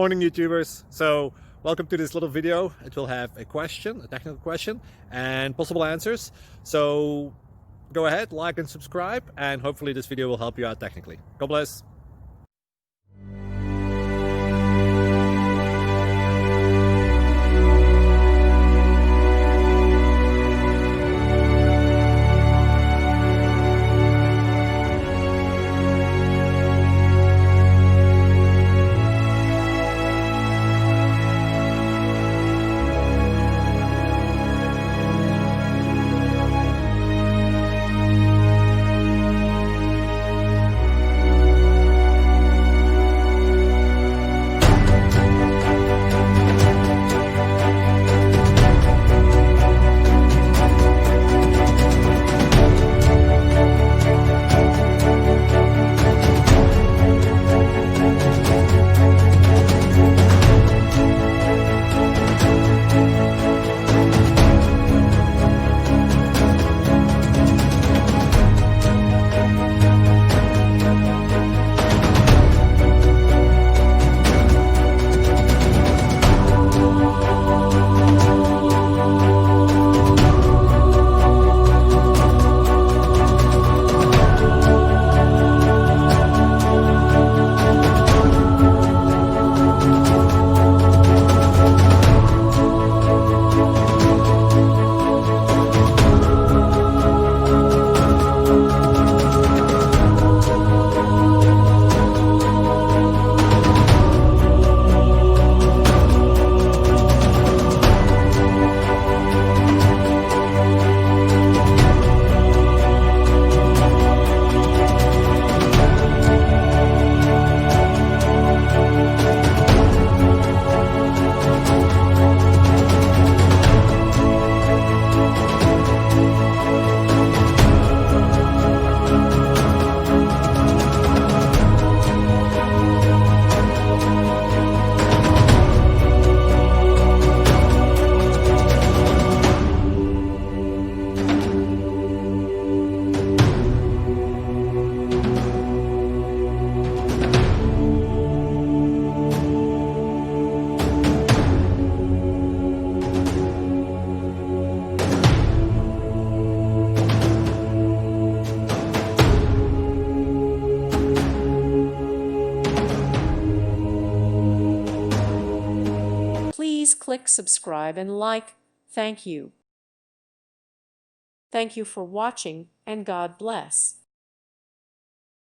Morning YouTubers. So welcome to this little video. It will have a question, a technical question, and possible answers. So go ahead, like and subscribe, and hopefully this video will help you out technically. God bless. Please click subscribe and like. Thank you. Thank you for watching, and God bless.